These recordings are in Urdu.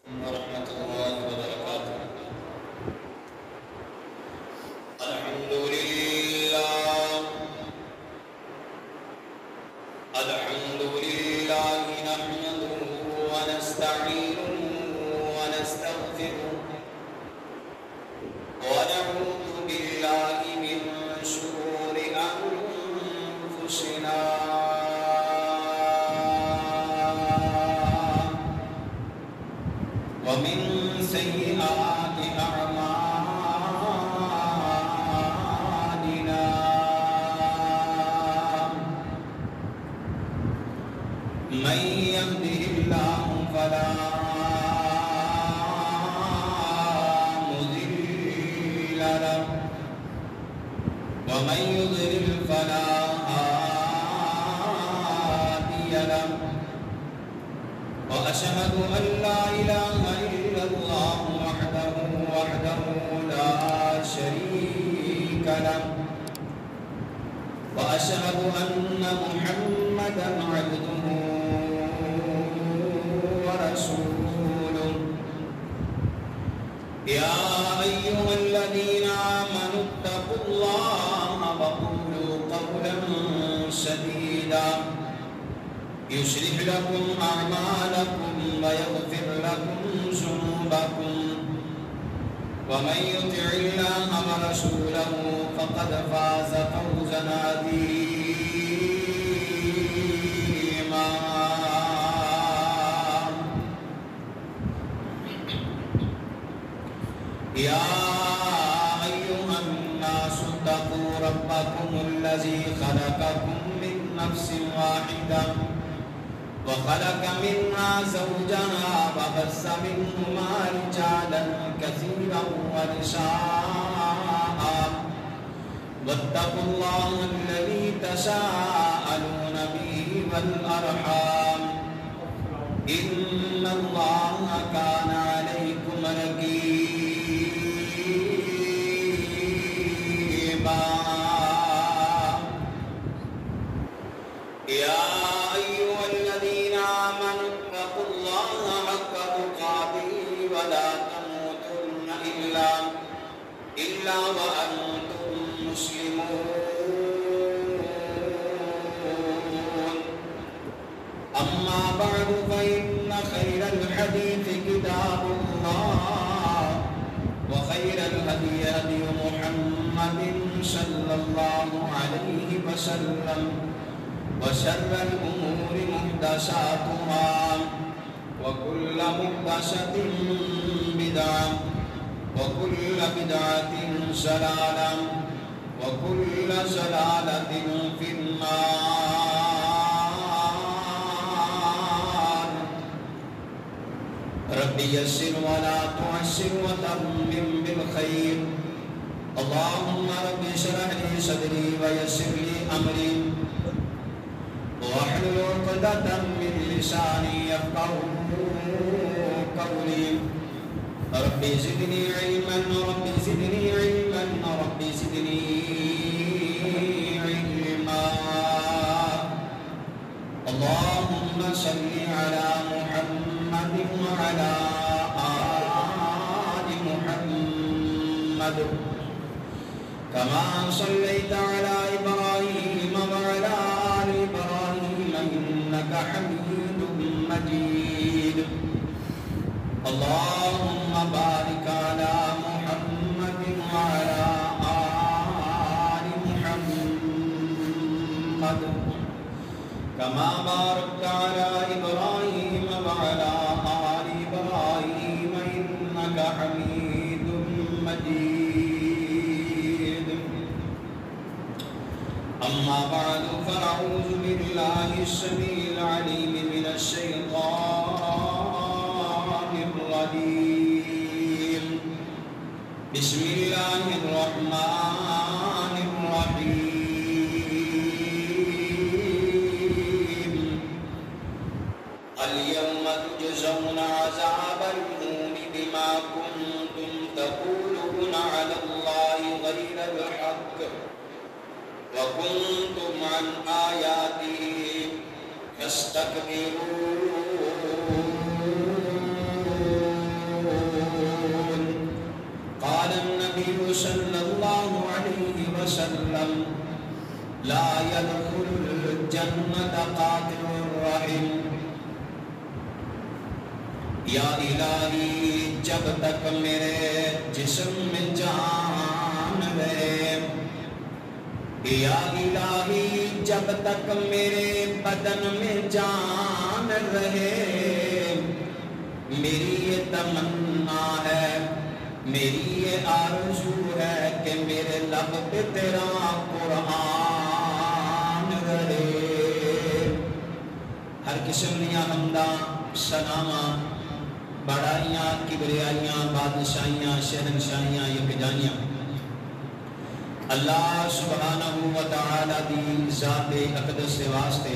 ورحمة الله وبركاته. الحمد لله نحمده ونستعينه ونستغفره ونعوذ بالله من شرور أنفسنا ومن سيئات أعمالنا من يهده الله فلا مضل له ومن يضلل فلا هادي له وأشهد أن لا إله إلا الله وحده لا شريك له وأشهد أن محمدا عبده ورسوله يا أيها الذين آمنوا اتقوا الله وقولوا قولا سديدا يصلح لكم أعمالكم ويغفر لكم ذنوبكم ومن يطع الله ورسوله فقد فاز فوزا عظيما يا أيها الناس اتقوا ربكم الذي خلقكم من نفس واحدة وخلق منها زوجها وبث منهما رجالا كثيرا ونساء واتقوا الله الذي تساءلون به والأرحام إن الله كان عليكم رقيبا يا أيها الذين آمنوا اتقوا الله حق تقاته ولا تموتن إلا وأنتم مسلمون أما بعد فإن خير الحديث كتاب الله وخير الهدي هدي محمد صلى الله عليه وسلم وشر الأمور محدثاتها وكل محدثة بدعة وكل بدعة ضلالة وكل ضلالة في النار رب يسر ولا تعسر وتمم بالخير اللهم رب اشرح لي صدري ويسر لي أمري واحلل عقدة من لساني يفقهوا قولي رب زدني علما رب زدني علما رب زدني علما اللهم صل على محمد وعلى آل محمد كما صليت على إبراهيم وعلى آل إبراهيم إنك حميد مجيد اللهم بارك على محمد وعلى آل محمد كما باركت على إبراهيم وعلى آل إبراهيم إنك حميد مجيد أما بعد فأعوذ بالله السميع العليم من الشيطان الرجيم بسم الله الرحمن الرحيم اليوم تجزون عذاب الهون بما كنتم تقولون على الله غير الحق وكنتم عن آياته يستكبرون جنت قاطع الرحم. یا الہی جب تک میرے جسم میں جان رہے، یا الہی جب تک میرے بدن میں جان رہے، میری یہ تمنا ہے، میری یہ آرزو ہے کہ میرے لب پہ تیرا قرآن رہے. ہر قسم دیاں حمداں سناواں بڑائیاں کبریائیاں بادشاہیاں شہنشاہیاں یکجائیاں اللہ سبحانہ و تعالی دی ذات اقدس کے واسطے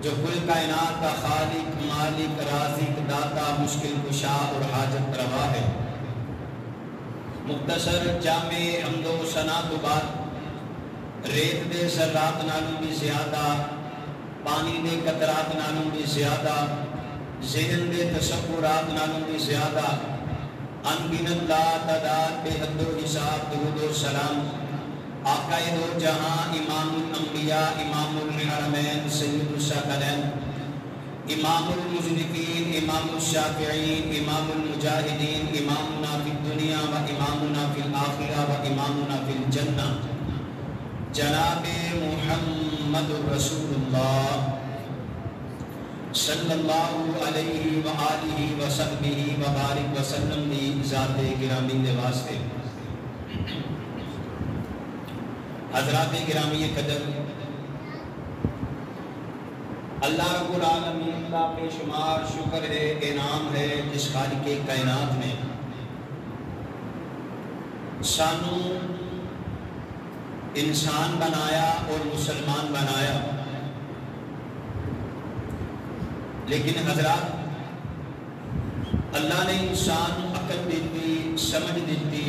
جو کل کائنات کا خالق مالک رازق داتا مشکل کشا اور حاجت روا ہے. مختصر جامع حمد و ثنا تو بعد ریت دے ذرات نالوں بھی زیادہ، پانی دے قطرات نالوں بھی زیادہ، ذہن دے تصورات نالوں بھی زیادہ، انگنت لا تعداد بے حد و حساب درود و سلام آقا دو جہاں امام الانبیاء امام الحرمین سید الثقلین امام المذنبین امام الشافعین امام المجاہدین امامنا فی الدنیا و امامنا فی الآخرہ و امامنا فی الجنہ جناب محمد رسول اللہ صلی اللہ علیہ وآلہ وصحبہ وبارک وسلم دی ذات گرامی دے واسطے. حضرات گرامی قدر، اللہ رب العالمین کا بے شمار شکر ہے، انعام ہے جس خالق کائنات نے سانو انسان بنایا اور مسلمان بنایا. لیکن حضرات اللہ نے انسان عقل دیتی، سمجھ دیتی،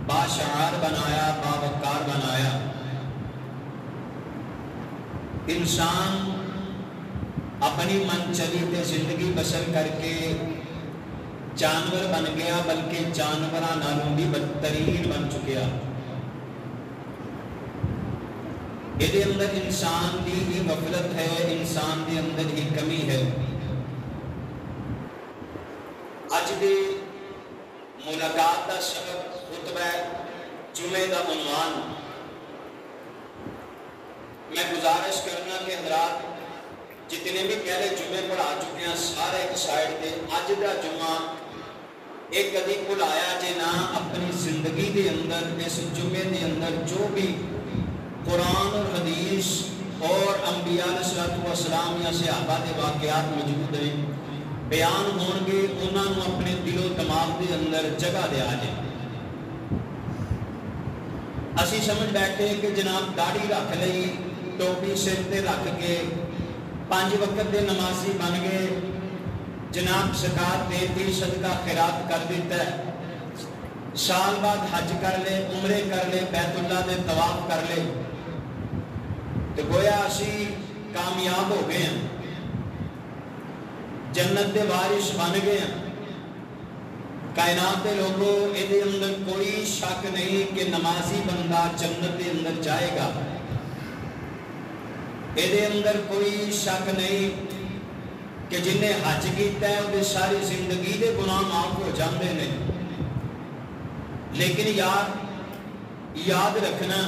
باشعار بنایا، باوقار بنایا. انسان اپنی من چلی تے زندگی بسر کر کے جانور بن گیا، بلکہ جانوراں نالوں بھی بدترین بن چکیا. یہ اندر انسان دی ہی غفلت ہے، انسان دے اندر ہی کمی ہے. اج دی ملاقات دا سبب خطبہ جمعے دا عنوان. میں گزارش کرنا کہ حضرات جتنے بھی پہلے جمعے پڑھا چکے ہیں سارے ایک سائڈ دے، اج دا جمعہ ایک کدی بھلایا جے نہ اپنی زندگی دے اندر اس جمعے دے اندر جو بھی قرآن اور حدیث اور انبیاء علیہ السلام یا صحابہ دے واقعات موجود ہیں بیان ہون گے، انہوں نے اپنے دل و دماغ دے اندر جگہ دیا جائے. اسی سمجھ بیٹھے کہ جناب داڑھی رکھ لئی، ٹوپی سر تے رکھ کے 5 وقت دے نمازی بن گئے، جناب زکات دے دی، صدقہ خیرات کر دیتا ہے، سال بعد حج کر لے، عمرے کر لے، بیت اللہ دے طواف کر لے، تو گویا اسی کامیاب ہو گئے ہیں، جنت دے وارث بن گئے ہیں. کائنات دے لوگوں یہ اندر کوئی شک نہیں کہ نمازی بندہ جنت دے اندر جائے گا. یہ اندر کوئی شک نہیں کہ جن نے حج کیتا ہے وہ ساری زندگی دے گناہ معاف ہو جاندے نے. لیکن یاد رکھنا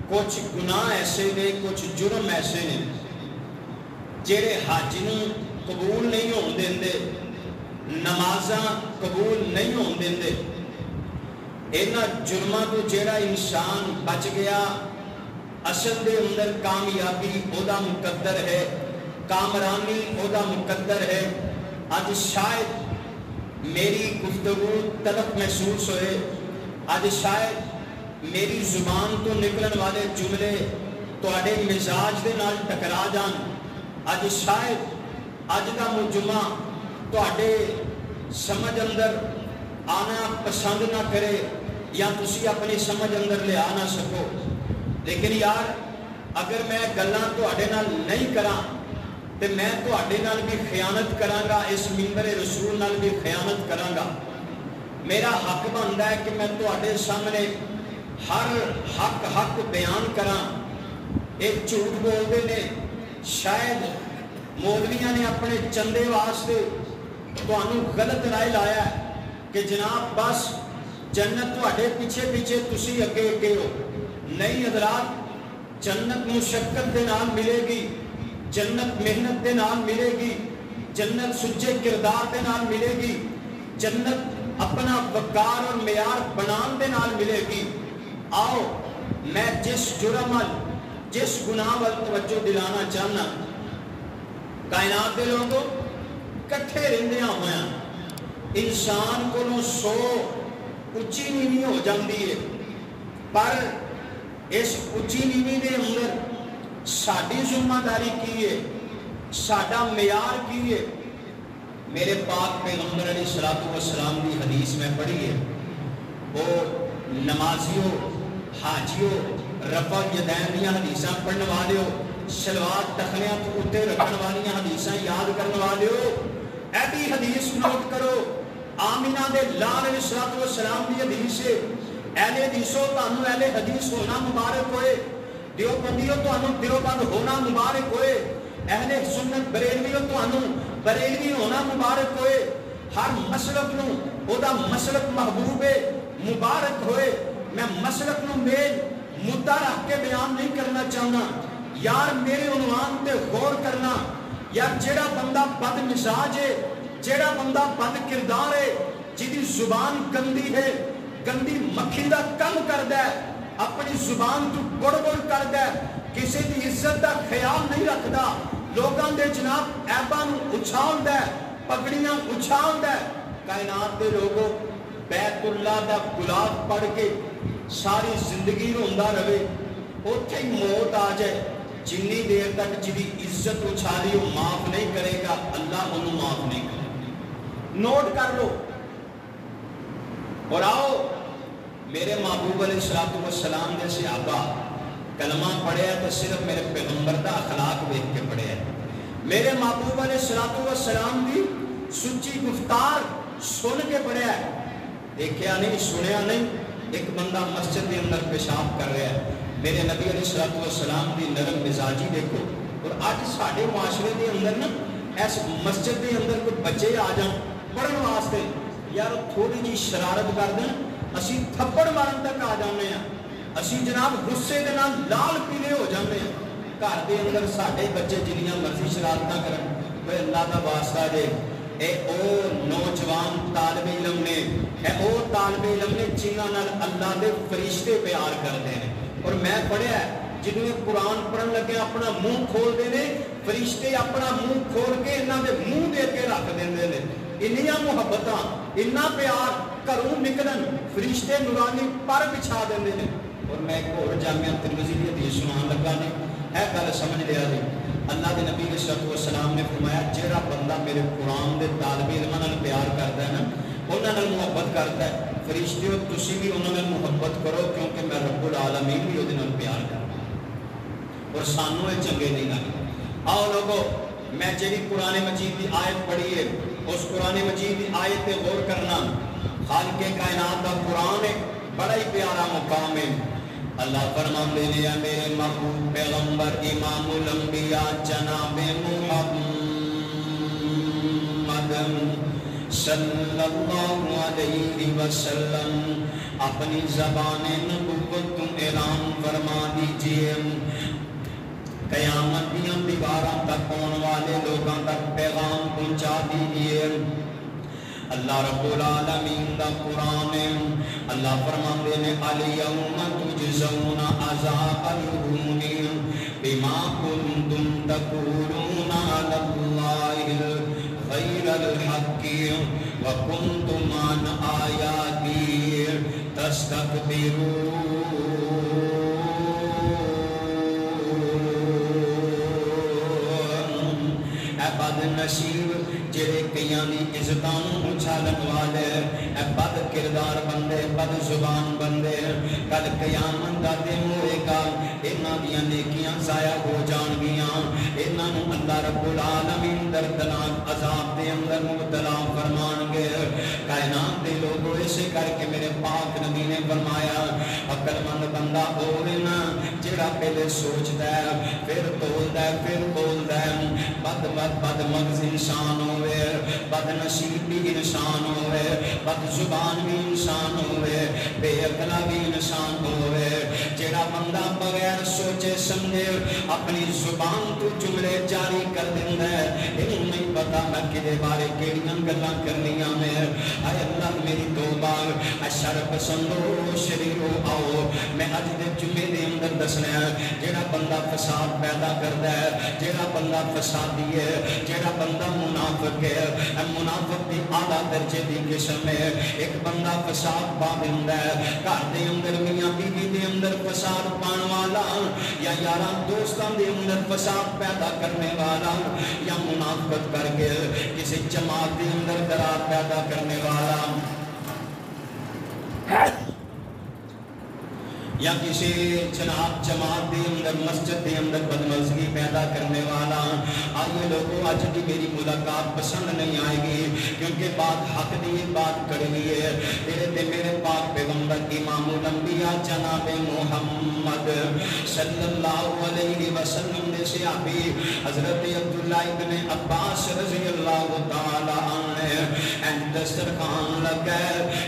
کچھ گناہ ایسے نے، کچھ جرم ایسے نے جڑے حج نو قبول نہیں ہون دیندے، نمازاں قبول نہیں ہون دیندے. انہاں جرماں تو جڑا انسان بچ گیا اصل دے اندر کامیابی اودا مقدر ہے، کامرانی اودا مقدر ہے. اج شاید میری گفتگو طلب محسوس ہوئے، اج شاید میری زبان تو نکلن والے جملے تواڈے مزاج دے نال ٹکرا جان، اج شاید اج دا مجمع تواڈے سمجھ اندر آنا پسند نہ کرے یا تسی اپنی سمجھ اندر لے آ نہ سکو. لیکن یار اگر میں گلاں تواڈے نال نہیں کراں تے میں تواڈے نال بھی خیانت کراں گا، اس منبر رسول نال بھی خیانت کراں گا. میرا حق بندا ہے کہ میں تواڈے سامنے ہر حق بیان کراں. یہ جھوٹ بولتے ہیں شاید مولویاں نے اپنے چندے واسطے تمہیں غلط رائے لایا ہے کہ جناب بس جنت تواڈے پیچھے پیچھے تسی اگے اگے ہو. نہیں حضرات، جنت مشقت دے نال ملے گی، جنت محنت دے نال ملے گی، جنت سچے کردار دے نال ملے گی، جنت اپنا وقار اور معیار بنان دے نال ملے گی. آؤ میں جس جرم جس گناہ وال توجہ دلانا چاہنا، کائنات دے لوگوں کٹھے رہندیاں ہویاں انسان کو 100 اچھی نیوی ہو جاندی ہے، پر اس اچھی نیوی دے اندر ساڈی ذمہ داری کی ہے، ساڈا معیار کی ہے. میرے پاک پیغمبر علیہ الصلوۃ والسلام کی حدیث میں پڑھی ہے، وہ نمازیوں، حاجیوں، رفع یدین دیا حدیثاں پڑھنے والے ہو، شلوات ٹخنیاں تو اتنے رکھنے والی حدیثاں یاد کرنے والے ہو، اے بھی حدیث نوٹ کرو. آمینہ دے لال علیہ الصلوۃ والسلام کی حدیث ہے. اہل حدیثوں تانوں اہل حدیث ہونا مبارک ہوئے، دیوبندیوں تانوں دیوبند ہونا مبارک ہوئے، اہل سنت بریلویوں تانوں بریلوی ہونا مبارک ہوئے. ہر مسلک نو او دا مسلک محبوب ہے، مبارک ہوئے. میں مسلک نو میل مدعا رکھ کے بیان نہیں کرنا چاہنا یار، میرے عنوان تے غور کرنا. یار جیڑا بندہ بد مزاج ہے، جیڑا بندہ بد کردار ہے، جدی زبان گندی ہے، گندی مکھی دا کم کردا ہے، اپنی زبان تو گڑبڑ کردا ہے، کسی دی عزت دا خیال نہیں رکھدا، لوگاں دے جناب عیباں نو اچھالدا ہے، پگڑیاں اچھالدا ہے. کائنات دے لوگوں بیت اللہ دا گلاب پڑھ کے ساری زندگی روندا رہے، اوتھے ہی موت آ جائے، جنی دیر تک جدی عزت اچھالی وہ معاف نہیں کرے گا، اللہ انہوں معاف نہیں کرے گا. نوٹ کر لو. اور آؤ میرے محبوب علیہ الصلوۃ والسلام نے صحابہ کلمہ پڑھیا تو صرف میرے پیغمبر دا اخلاق دیکھ کے پڑھیا ہے. میرے محبوب علیہ الصلوۃ والسلام کی سچی گفتار سن کے پڑھیا ہے، دیکھیا نہیں سنیا نہیں. ایک بندہ مسجد کے اندر پیشاب کر رہا ہے، میرے نبی علیہ الصلوۃ والسلام کی نرم مزاجی دیکھو. اور آج ساڈے معاشرے کے اندر نا اس مسجد کے اندر کوئی بچے آ جان پڑھن واسطے، یار تھوڑی جی شرارت کر دیں اسی تھپڑ مارن تک آ جانے ہیں، اسی جناب غصے کے نال لال پیلے ہو جانے ہیں. گھر کے اندر ساڈے بچے جنیاں مرضی شرارتاں کرن، کوئی اللہ کا واسطہ دے اے او نوجوان طالب علم نے، اے او طالب علم نے جنہاں نال اللہ دے فرشتے پیار کرتے ہیں. اور میں پڑھیا ہے جنہیں قرآن پڑھن لگے اپنا منہ کھول دے، فرشتے اپنا منہ کھول کے انہاں دے منہ دے کے رکھ دیندے نے. انیاں محبتاں، اتنا پیار گھروں نکلن فرشتے نورانی پر بچھا دیندے نے. اور میں ایک اور جامعہ ترمذی کی حدیث سنان لگا نے، اے گل سمجھ لیا جی. اللہ کے نبی علیہ السلام نے فرمایا جہاں بندہ میرے قرآن دے طالب علماں نال پیار کرتا ہے نا، انہاں نال محبت کرتا ہے، فرشتیوں تسی بھی انہاں نال محبت کرو کیونکہ میں رب العالمین بھی وہ پیار کرتا اور سانوں یہ چنگے نہیں لگتے. آؤ لوگو میں جی قرآن مجید کی آیت پڑھی ہے اس قرآن مجید کی آیت پہ غور کرنا. خالق کائنات کا قرآن ہے، بڑا ہی پیارا مقام ہے. اللہ فرماندے نے میرے محبوب پیغمبر امام الانبیاء جناب محمد صلی اللہ علیہ وسلم اپنی زبان نبوت اعلان فرما دیجئے، قیامت دیاں دیواراں تک آنے والے لوگاں تک پیغام پہنچا دیجئے. اللہ رب العالمین دا قرآن ہے. اللہ فرماندے نے الیوم تجزون عذاب الہون بما کنتم تقولون علی اللہ غیر الحق وکنتم عن آیاتی تستکبرون. اے بد نصیب جڑے کئیاں دی عزتاں نوں اچھالن والے، اے بد کردار بندے، بد زبان بندے، کل قیامت دا دن ہوئے گا، انہاں دیاں نیکیاں ضائع ہو جان گیاں، انہاں نوں اللہ رب العالمین دردناک عذاب دے اندر مبتلا فرمان گے کائنات دے لوگوں اسے کر کے میرے پاک نبی نے فرمایا عقل مند بندہ ہوے نا جڑا پہلے سوچدا ہے پھر بولدا ہے پھر بولدا ہے بد مغز انسان ہوے بد نصیب بھی انسان ہوے بد زبان بھی انسان ہوے بے عقل بھی انسان ہوے جڑا بندہ بغیر سوچے سمجھے اپنی زبان تو جملے جاری کر دیندا ہے انہوں نہیں پتا میں کدے بارے کیڑیاں گلاں کرنیاں میں اے اللہ میری توبہ اے شر پسندو شریرو آؤ میں اج دے جمعے دے اندر دسنا ہے جڑا بندہ فساد پیدا کردا ہے جڑا بندہ فسادی ہے جڑا بندہ منافق ہے اے منافق دی اعلی درجے دی قسم ہے ایک بندہ فساد پا دیندا ہے گھر دے اندر میاں بیوی دے اندر فساد پان والا یا یاراں دوستاں دے اندر فساد پیدا کرنے والا یا منافقت کر کے کسی جماعت دے اندر درار پیدا کرنے والا یا کسی جناب جماعت دے اندر مسجد دے اندر بدمزگی پیدا کرنے والا آئیے لوگوں آج کی میری ملاقات پسند نہیں آئے گی کیونکہ بات حق دی بات کڑوی ہے تیرے تے میرے پاک پیغمبر امام الانبیاء جناب محمد صلی اللہ علیہ وسلم نے صحابی حضرت عبداللہ ابن عباس رضی اللہ تعالی عنہ دسترخوان لگا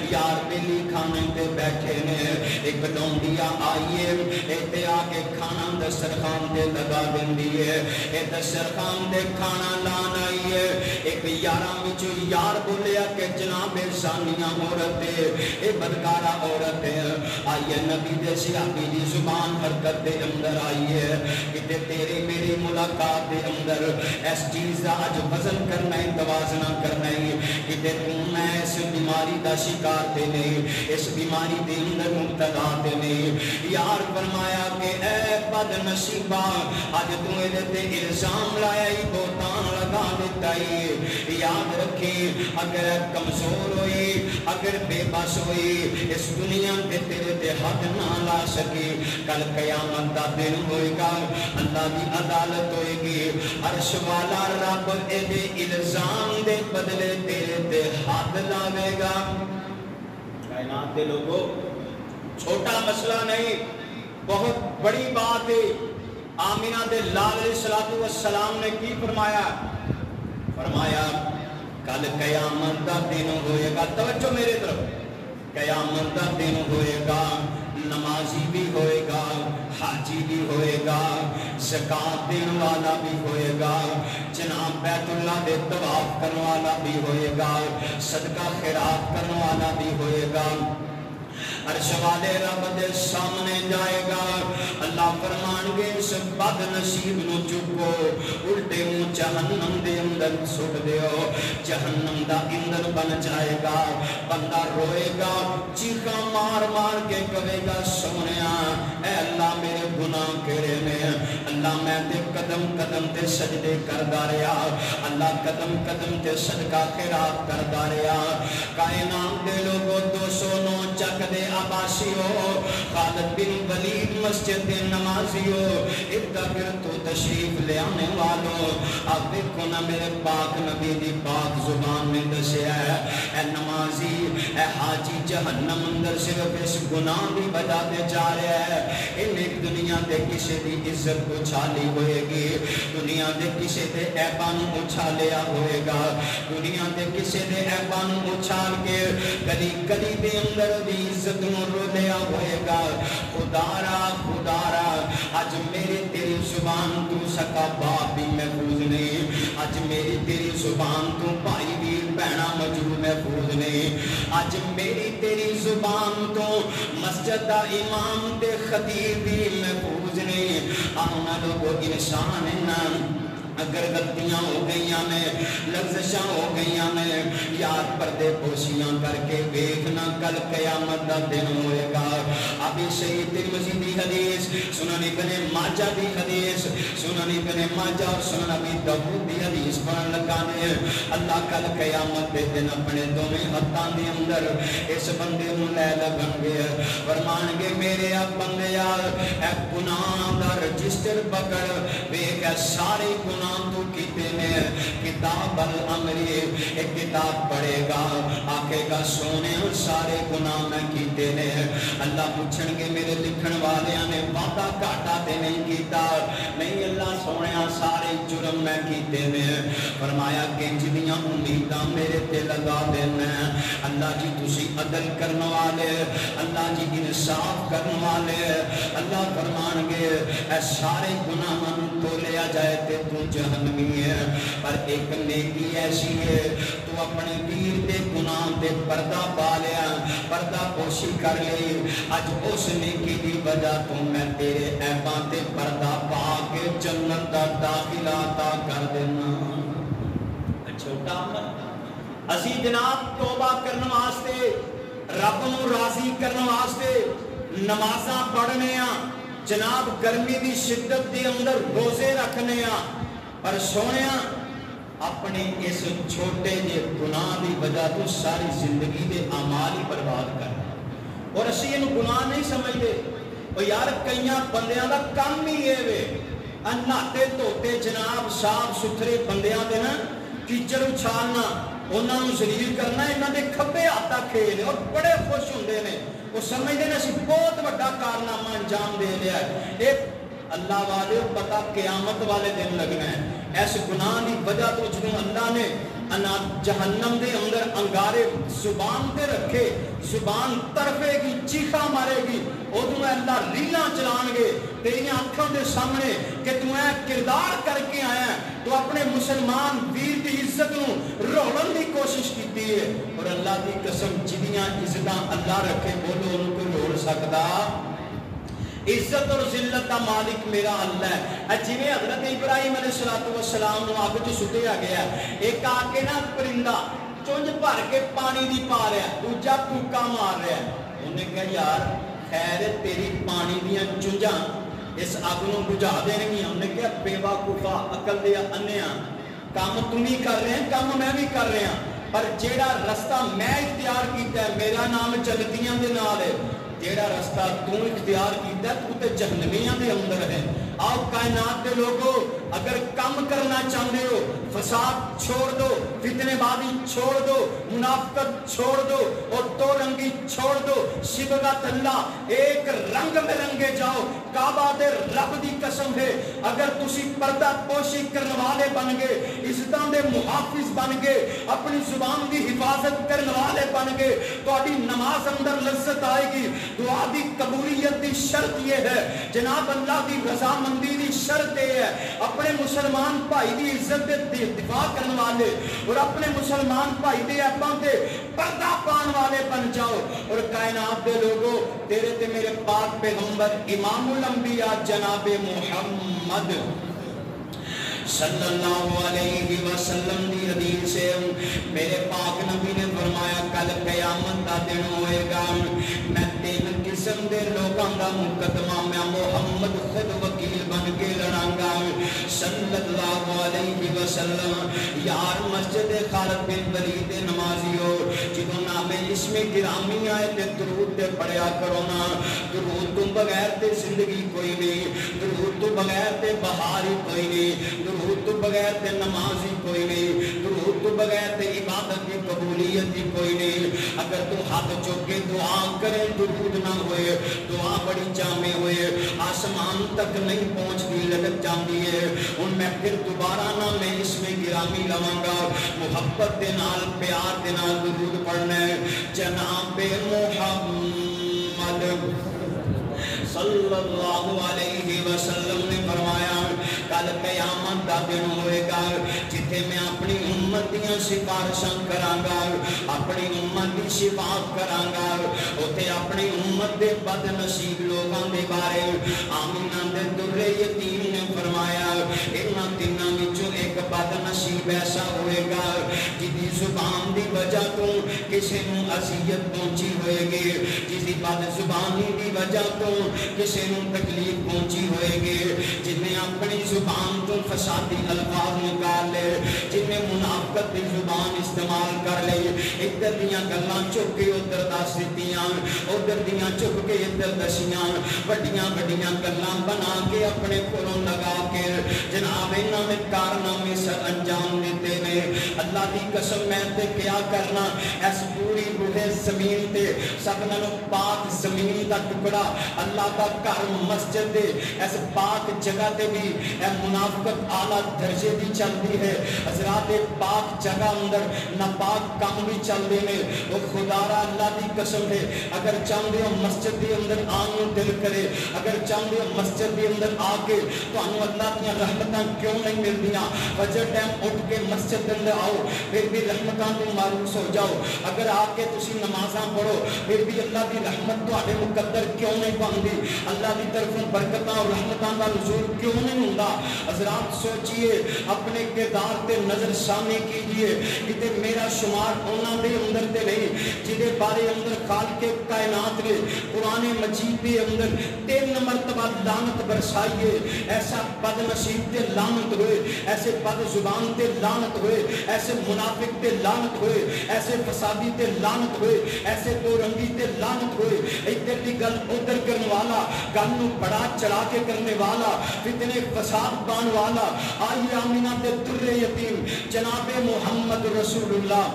یار بیلی کھانے تے بیٹھے نے ایک ڈونڈیا آئیے ایتے آکے کھانا دسترخوان دے لگا دندی ہے اے دسترخوان دے کھانا لان آئیے ایک یاراں وچ یار بولیا کہ جناب زانیاں عورتیں اے بدکارا عورتیں آئیے نبی دے صحابی دی زبان حرکت دے اندر آئیے کہ تیرے میری ملاقات دے اندر اس چیز دا اج وزن کرنا ہے توازنہ کرنا ہے کہ میں اس بیماری دا شکار دے نہیں اس بیماری دے اندر مبتلا دے نہیں یار فرمایا کہ اے بد نصیبہ آج تو تے الزام لایا ہی بہتان لگا دیتا ہی یاد رکھی اگر کمزور ہوئی اگر بے بس ہوئی اس دنیا تے تیرے تے حد نہ لا سکی کل قیامت دا دن ہوئے گا اللہ دی عدالت ہوئے گی عرش والا رب اے دے الزام دے بدلے تیرے تے حد لاوے گا کائنات دے لوگوں چھوٹا مسئلہ نہیں بہت بڑی بات ہے آمینہ دے لال علیہ السلام نے کی فرمایا فرمایا کل قیامت دا دن ہوئے گا توجہ میرے طرف قیامت دا دن ہوئے گا نمازی بھی ہوئے گا حاجی بھی ہوئے گا زکاة دین والا بھی ہوئے گا جناب بیت اللہ دے طواف کرنے والا بھی ہوئے گا صدقہ خیرات کرنے والا بھی ہوئے گا عرش والے رب دے سامنے جائے گا اللہ فرمان گے اس بد نصیب نو چکو الٹے منہ جہنم دے اندر سٹ دیو جہنم دا اندر بن جائے گا بندہ روئے گا چیخا مار مار کے کہے گا سونیا اے اللہ میرے گناہ کرے میں اللہ میں تے قدم قدم تے سجدے کردہ رہا اللہ قدم قدم تے صدقہ خیرات کردہ رہا کائنات دے لوگوں 209 چک دے عباسیو خالد بن ولید مسجد نمازیو ارتبر تو تشریف لے آنے والو اب دیکھو نا میرے پاک نبی دی پاک زبان میں دسے ہے اے نمازی اے حاجی جہنم اندر صرف اس گناہ دی وجہ دے جا رہے ہیں ان ایک دنیا دے کسے دی عزت کو چھالی ہوئے گی دنیا دے کسے دے ایبان اچھالیا ہوئے گا دنیا دے کسے دے ایبان اچھال کے گلی گلی دے اندر دی عزت رو لیا ہوئے گا خدارا آج میری تیری زبان تو سکا باپ بھی محفوظ نہیں آج میری تیری زبان تو بھائی بھی بہنا مجرور محفوظ نہیں آج میری تیری زبان تو مسجد دا امام تے خطیب بھی محفوظ نہیں آنا لوگو انسان ہے اگر غلطیاں ہو گئیاں نے لغزشاں ہو گئیاں نے یاد پردے پوشیاں کر کے دیکھنا کل قیامت دا دن ہوئے گا ابھی سید ترمذی دی حدیث سنن ابن ماجہ دی حدیث سنن ابن ماجہ اور سنن ابی داؤد دی حدیث پڑھن لگانے اللہ کل قیامت دے دن اپنے دونوں ہتھاں دے اندر اس بندے نوں لے لگن گے فرمان گے میرے اب بندے اے گناہ دا رجسٹر پکڑ ویکھ سارے گناہ تو کیتے نے کتاب الامر ایک کتاب پڑے گا آکھے گا سونے سارے گناہ میں کیتے نے اللہ پوچھن گے میرے لکھن والیاں نے وعدہ گھاٹا تے نہیں کیتا نہیں اللہ سونے سارے جرم میں کیتے نے فرمایا کنج دیاں امیداں میرے تے لگا دینا اللہ جی تسی عدل کرن والے اللہ جی انصاف کرن والے اللہ فرمان گے اے سارے گناہاں نوں تو لیا جائے تے تو جہنمی ہے پر ایک نیکی ایسی ہے تو اپنے ویر دے گناہ دے پردہ پا لیا پردہ پوشی کر لی اج اس نیکی دی وجہ تو میں تیرے عیباں تے پردہ پا کے جنت دا داخلہ عطا کر دینا چھوٹا عمل اسی جناب توبہ کرنے واسطے رب نو راضی کرنے واسطے نمازاں پڑھنے ہاں جناب گرمی دی شدت دے اندر روزے رکھنے ہاں پر سونے اپنے اس چھوٹے جے گناہ دی وجہ تو ساری زندگی دے اعمال ہی برباد کرنا اور اسی انہوں گناہ نہیں سمجھتے اور یار کئیاں بندیاں دا کم ہی ہے وے نہاتے دھوتے جناب صاف ستھرے بندیاں دے نا کیچڑ اچھالنا انہاں نوں ذلیل کرنا انہاں دے کھبے ہاتھ کھیل اور بڑے خوش ہوندے نے وہ سمجھتے ہیں اسی بہت بڑا کارنامہ انجام دے لیا ہے ایک اللہ والے پتہ قیامت والے دن لگنا ہے ایسے گناہ دی وجہ تو جنہوں اللہ نے جہنم دے اندر انگارے زبان دے رکھے زبان طرفے گی چیخا مارے گی ادھوں اللہ ریلاں چلان گے تیری آنکھوں دے سامنے کہ تو اے کردار کر کے آیا ہے تو اپنے مسلمان ویر دی عزت نوں روڑن دی کوشش کیتی ہے اور اللہ دی قسم جنیاں عزتاں اللہ رکھے بولو انہوں کو روڑ سکدا عزت اور ذلت کا مالک میرا اللہ ہے جویں حضرت ابراہیم علیہ السلام نو اگ چ سٹیا گیا ایک آ کے نا پرندہ چونج بھر کے پانی دی پا رہا ہے دوجا کوکا مار رہا ہے انہیں کہا یار خیر تیری پانی دیاں چونجاں اس اگ نو بجھا دینگیاں انہیں کہا بے وقوفا عقل دیا انیا کام تم ہی کر رہے ہیں کام میں بھی کر رہے ہیں پر جیڑا رستہ میں اختیار کیتا ہے میرا نام جلدیاں دے نال ہے جیڑا رستہ تو اختیار کیتا ہے تو تے جہنمیاں دے اندر ہے آؤ کائنات دے لوگو اگر کم کرنا چاہتے ہو فساد چھوڑ دو فتنے بازی چھوڑ دو منافقت چھوڑ دو اور دو رنگی چھوڑ دو صبغت اللہ ایک رنگ میں رنگے جاؤ کعبہ دے رب دی قسم ہے اگر تسی پردہ پوشی کرنے والے بن گے عزتاں دے محافظ بن گے اپنی زبان دی حفاظت کرنے والے بن گے تو ابھی نماز اندر لذت آئے گی دعا دی قبولیت دی شرط یہ ہے جناب اللہ دی رضا مندی دی شرط یہ ہے اپنے مسلمان بھائی دی عزت دے دفاع کرنے والے اور اپنے مسلمان بھائی دے ایپاں تے پردہ پان والے بن جاؤ اور کائنات دے لوگوں تیرے تے میرے پاک پیغمبر امام الانبیاء جناب محمد صلی اللہ علیہ وسلم دی حدیث سے میرے پاک نبی نے فرمایا کل قیامت دا دن ہوئے گا میں تین قسم دے لوگاں دا مقدمہ میں محمد خود وکیل بن کے لڑاں گا صلی اللہ علیہ وسلم یار مسجد خالد بن ولید نمازی ہو جنہوں نام اسم گرامی آئے تے درود تے پڑھیا کرو نا درود تو بغیر تے زندگی کوئی نہیں درود تو بغیر تے بہار ہی کوئی نہیں درود تو بغیر تے نماز ہی کوئی نہیں درود تو بغیر تے عبادت کی قبولیت ہی کوئی نہیں اگر تو ہاتھ چوک کے دعا کرے درود نہ ہوئے دعا بڑی جامع ہوئے آسمان تک نہیں پہنچتی لٹک جاتی ہے ان میں پھر دوبارہ نہ میں اس میں گرامی لواں گا محبت دے نال پیار دے نال درود پڑھنا ہے جناب محمد صلی اللہ علیہ وسلم نے فرمایا کل قیامت دا دن ہوئے گا جتھے میں اپنی امت دیاں سفارشاں کراں گا اپنی امت دی شفاعت کراں گا اوتھے اپنی امت دے بد نصیب لوگاں دے بارے آمینہ دے در یتیم نے فرمایا انہاں تیناں وچوں ایک بد نصیب ایسا ہوئے گا جدی زبان دی وجہ تو کسی نوں اذیت پہنچی ہوئے گی جس دی بد زبانی دی وجہ تو کسی نوں تکلیف پہنچی ہوئے گی جن نے اپنی زبان تو فسادی الفاظ نکال لے جن نے منافقت کی زبان استعمال کر لے ایک ادھر دیاں گلاں چک کے ادھر دس دتیاں ادھر دیاں چک کے ادھر دسیاں وڈیاں وڈیاں گلاں بنا کے اپنے کولوں لگا کے جناب انہاں نے کارنامے سر انجام دیتے نے اللہ دی قسم میں تے کیا کرنا اس پوری روئے زمین تے سب نالوں پاک زمین دا ٹکڑا اللہ دا گھر مسجد دے اس پاک جگہ تے بھی اے منافقت اعلیٰ درجے بھی چلتی ہے حضرات پاک جگہ اندر ناپاک کام بھی چل دے نے وہ خدا را اللہ دی قسم ہے اگر چاہتے ہو مسجد دے اندر آنوں دل کرے اگر چاہتے ہو مسجد دے اندر آ کے تو انہوں اللہ دیا رحمتاں کیوں نہیں مل دیا وجہ ٹائم اٹھ کے مسجد دے اندر آؤ پھر بھی رحمتاں تو ماروس ہو جاؤ اگر آ کے تسی نمازاں پڑھو پھر بھی اللہ دی رحمت تو آڑے مقدر کیوں نہیں بندی اللہ دی طرفوں برکتاں اور رحمتاں کا نزول کیوں نہیں ہوندہ حضرات سوچئے اپنے کردار تے نظر سامنے کیجئے کہ میرا شمار ہونا دے اندر تے نہیں جدے بارے اندر خالق کائنات نے قرآن مجید دے اندر 3 مرتبہ لعنت برسائیے ایسا بد نصیب تے لعنت ہوئے ایسے بد زبان تے لعنت ہوئے ایسے منافق تے لعنت ہوئے ایسے فسادی تے لعنت ہوئے ایسے دو رنگی تے لعنت ہوئے ادھر دی گل ادھر کرنے والا گل نو بڑا چڑھا کے کرنے والا فتنے فساد بان والا آئی آمینہ تے در یتیم جناب محمد رسول اللہ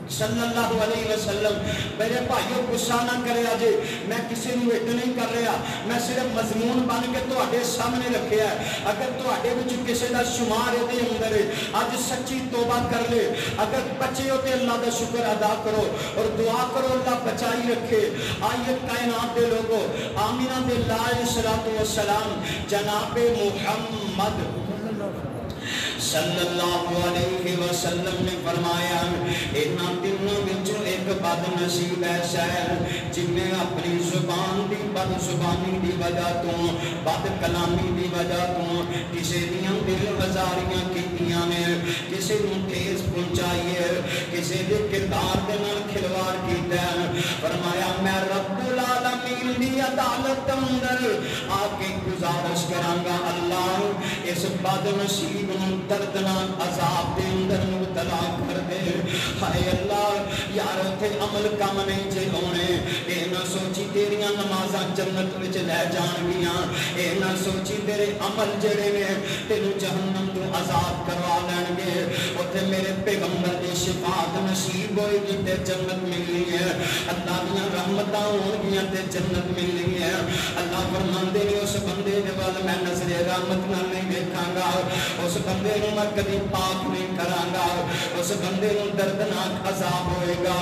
صلی اللہ علیہ وسلم میرے بھائیوں غصہ نہ کرے آجے میں کسی نو اٹ نہیں کر رہا میں صرف مضمون بن کے تو آڈے سامنے رکھے ہے اگر تو آڈے وچ کسی دا شمار دے اندر ہے آج سچی توبہ کر لے اگر بچے ہوتے اللہ دا شکر ادا کرو اور دعا کرو اللہ بچائی رکھے آئیے کائنات دے لوگو آمینہ دے علیہ السلام جناب محمد صلی اللہ علیہ وسلم نے فرمایا اینا دنوں بچوں ایک بد نصیب ایسا ہے جن نے اپنی زبان دی بد زبانی دی وجہ تو بد کلامی دی وجہ تو کسی دیاں دل ہزاریاں کیتیاں نے کسی نوں ٹھیس پہنچائیے کسی دے کردار دے نال کھلواڑ کیتا ہے فرمایا میں رب العالمین دی عدالت اندر آکے گزارش کرانگا اللہ اس بد نصیب دردناک عذاب دے اندر مبتلا کر دے ہائے اللہ یار اتھے عمل کم نہیں جے ہونے اے نہ سوچی تیریاں نمازاں جنت وچ لے جان گیاں اے نہ سوچی تیرے عمل جڑے نے تینو جہنم تو عذاب کروا لین گے اتھے میرے پیغمبر دی شفاعت نصیب ہوئی گی تے جنت ملنی ہے اللہ دیاں رحمتاں ہون گیاں تے جنت ملنی ہے اللہ فرماندے نے اس بندے دے وال میں نظر رحمت نال نہیں دیکھاں گا اس بندے نو میں کبھی پاک نہیں کرانگا اس بندے نو دردناک عذاب ہوئے گا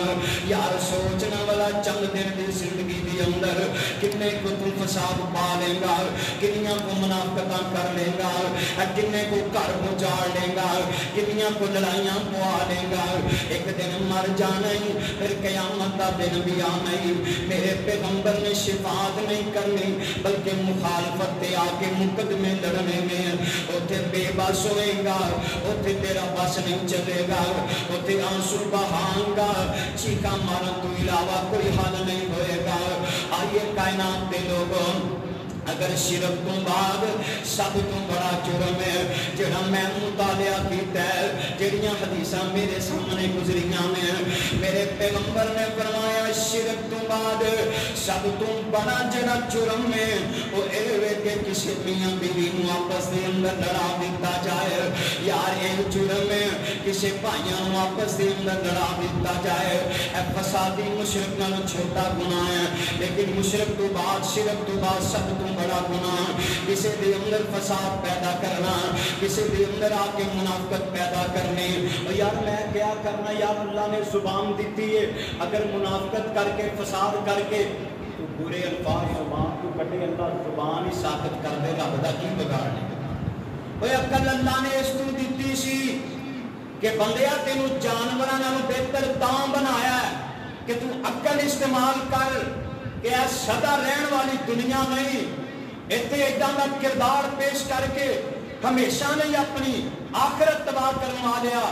یار سوچنا والا چند دن دی زندگی دی اندر کنے کو تو فساد پا لیں گا کنیاں کو منافقتاں کر لیں گا کنے کو گھر بجاڑ لیں گا کنیاں کو لڑائیاں پوا لیں گا ایک دن مر جانا ہی پھر قیامت دا دن بھی آنا ہی میرے پیغمبر نے شفاعت نہیں کرنی بلکہ مخالفت تے آکے مقدمے لڑنے میں اوتھے بے بس ہوئے گا اوتھے تیرا بس نہیں چلے گا اوتھے آنسو بہائیں گا چیخا مارن تو علاوہ کوئی حال نہیں ہوئے گا آئیے کائنات دے لوگوں اگر شرک تو بعد سب تو بڑا جرم ہے جڑا میں مطالعہ کیتا ہے جڑیاں حدیثاں میرے سامنے گزریاں میں میرے پیغمبر نے فرمایا شرک تو بعد سب تو بڑا جڑا جرم ہے وہ اے کہ کسی میاں بیوی نو آپس دے اندر لڑا دیتا جائے یار اے جرم ہے کسی بھائیاں نو آپس دے اندر لڑا دیتا جائے اے فسادی مشرک نال چھوٹا گناہ ہے لیکن مشرک تو بعد شرک تو بعد سب تو بڑا گناہ کسی دے اندر فساد پیدا کرنا کسی دے اندر آکے منافقت پیدا کرنے اور یار میں کیا کرنا یار اللہ نے زبان دیتی ہے اگر منافقت کر کے فساد کر کے تو برے الفاظ زبان کو کٹے اللہ زبان ہی ثابت کر دے گا بدا کی بگاڑنے اوہ عقل اللہ نے اس کو دیتی سی کہ بندیا تینو جانوراں نالوں بہتر تاں بنایا ہے کہ تو عقل استعمال کر کہ اے سدا رہن والی دنیا نہیں اتنے ایڈا کا کردار پیش کر کے ہمیشہ نہیں اپنی آخرت تباہ کرنے والیا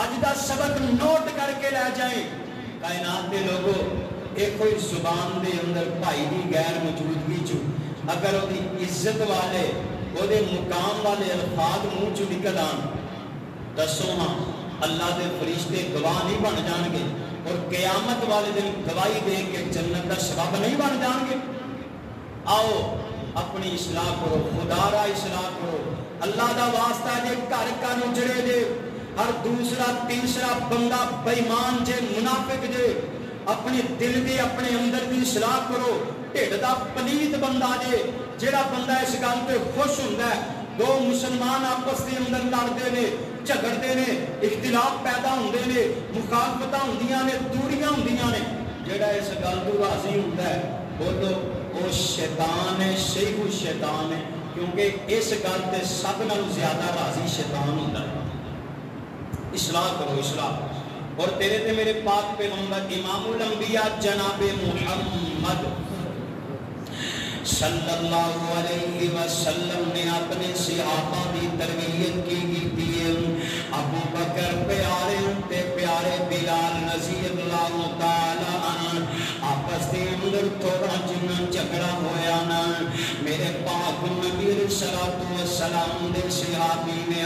اج دا سبق نوٹ کر کے لے جائیں کائنات دے لوگوں ایک کوئی زبان دے اندر بھائی دی غیر موجودگی چو اگر وہ دی عزت والے وہ دے مقام والے الفاظ منہ چو نکل آن دسو ہاں اللہ دے فرشتے گواہ نہیں بن جان گے اور قیامت والے دن گواہی دے کے جنت کا سبب نہیں بن جان گے؟ آؤ اپنی اصلاح کرو، خدا را اصلاح کرو، اللہ دا واسطہ جے گھر گھر اجڑے جے، ہر دوسرا تیسرا بندہ بے ایمان جے، منافق جے، اپنے دل دی اپنے اندر دی اصلاح کرو۔ ڈھڈ دا پلیت بندہ جے، جیڑا بندہ اس گل تے خوش ہوندا ہے دو مسلمان آپس دے اندر لڑدے نے، جھگڑدے نے، اختلاف پیدا ہوندے نے، مخالفتاں ہوندیاں نے، دوریاں ہوندیاں نے، جیڑا اس گل تو راضی ہوندا ہے بولو وہ شیطان ہے، شیخ الشیطان ہے، کیونکہ اس گل تے سب نالوں زیادہ راضی شیطان ہوندا ہے۔ اصلاح کرو، اصلاح۔ اور تیرے تے میرے پاک پیغمبر امام الانبیاء جناب محمد صلی اللہ علیہ وسلم نے اپنے صحابہ کی تربیت کی ہے۔ ابو بکر پیارے تے پیارے بلال رضی اللہ تعالی عنہ آپس دے اندر تھوڑا جنا جھگڑا ہویا نا، میرے پاک نبی علیہ الصلوۃ والسلام دے صحابی نے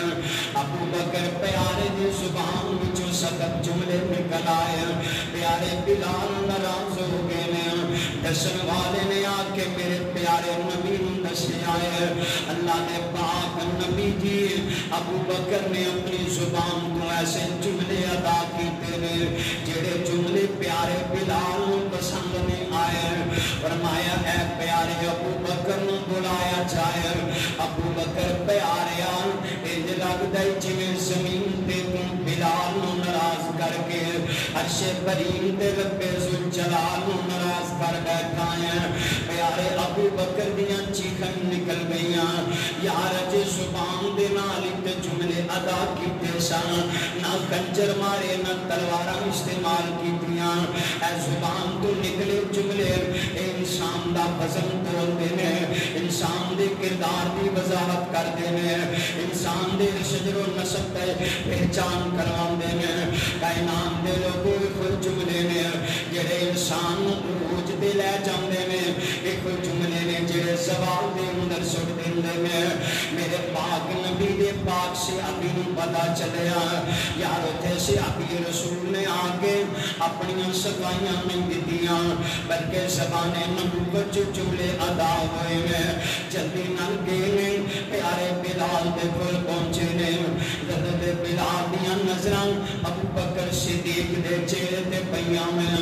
ابو بکر پیارے دی زبان وچوں سخت جملے نکل آئے، پیارے بلال ناراض ہو گئے نے، دسن والے نے آ کے میرے پیارے نبی دسیا ہے اللہ نے پاک نبی جی ابو بکر نے اپنی زبان تو ایسے جملے ادا کیتے نے جڑے جملے پیارے بلال پسند نہیں آئے۔ فرمایا اے پیارے ابو بکر نو بلایا جائے۔ ابو بکر پیارے انج لگدا ہے جویں زمین تے تم بلال نو ناراض کر کے عرش کریم تے رب ذوالجلال نو ناراض کر بیٹھا ہے۔ پیارے ابو بکر دیاں چیخاں نکل گئیاں، یار جے زبان دے نال تے جملے ادا کیتے سن، نہ کنجر مارے نہ تلواراں استعمال کیتیاں، اے زبان تو نکلے جملے اے انسان دا وزن تولدے نے، انسان دے کردار دی وضاحت کردے نے، انسان دے شجر و نسب تے پہچان کرواندے نے۔ کائنات دے لوگوں خود جملے نے جڑے انسان نوں عروج تے لے جاندے نے، ایک جملے نے جڑے زوال دے اندر سٹ دیندے نے۔ میرے پاک نبی دے پاک سے ابھی نوں پتا چلیا یار اوتھے سے ابھی رسول نے آ کے اپنی صفائیاں نہیں دتیاں بلکہ زبان نبوت جو جملے ادا ہوئے ہیں جلدی نال گئے نے، پیارے بلال دے کول پہنچے نے، حضرت بلال دیاں نظراں ابو بکر صدیق دے چہرے تے پیاں میں،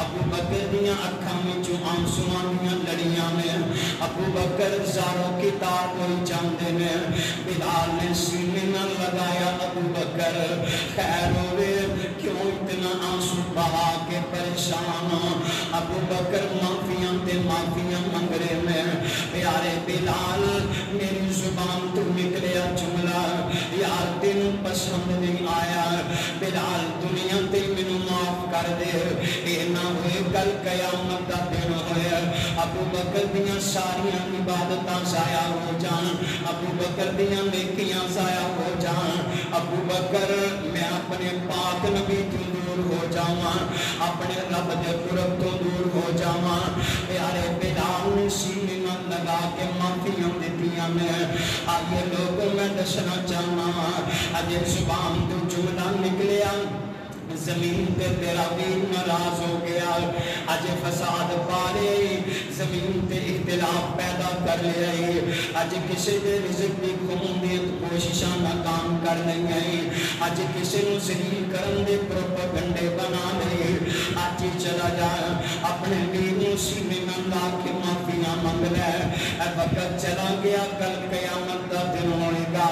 ابو بکر دیاں اکھاں وچوں آنسواں دیاں لڑیاں میں، ابو بکر زاروں کی تار کوئی چاندے نے۔ بلال نے سینے نہ لگایا ابو بکر خیر ہوئے کیوں اتنا آنسو بہا کے پریشان ہو؟ ابو بکر معافیاں تے معافیاں منگ رہے میں، پیارے بلال میری زبان تو نکلیا جملہ یار تینوں پسند نہیں آیا، بلال دنیا تے مینوں معاف کر دے، اے نہ ہوئے کل قیامت دا دن ہوئے ابو بکر دیاں ساریاں عبادتاں ضائع ہو جان، ابو بکر دیاں نیکیاں ضائع ہو جان، ابو بکر میں اپنے پاک نبی تو دور ہو جاواں، اپنے رب دے قرب تو دور ہو جاواں۔ پیارے بلال نے سینے نہ لگا کے معافیاں دتیاں میں۔ آئیے لوگوں میں دسنا چاہنا اجے زبان تو جملہ نکلیا زمین تے تیرا ویر ناراض ہو گیا، اج فساد پارے زمین تے اختلاف پیدا کر لیا، اج کسی دے رزق دی خمومیت کوششاں ناکام کر لئی، اج کسی نو ذلیل کرن دے پروپیگنڈے بنا لے، اج چلا جا اپنے ویر نو سینے میں لا کے معافیاں منگ لے، اے وقت چلا گیا کل قیامت دا دن ہوئے گا،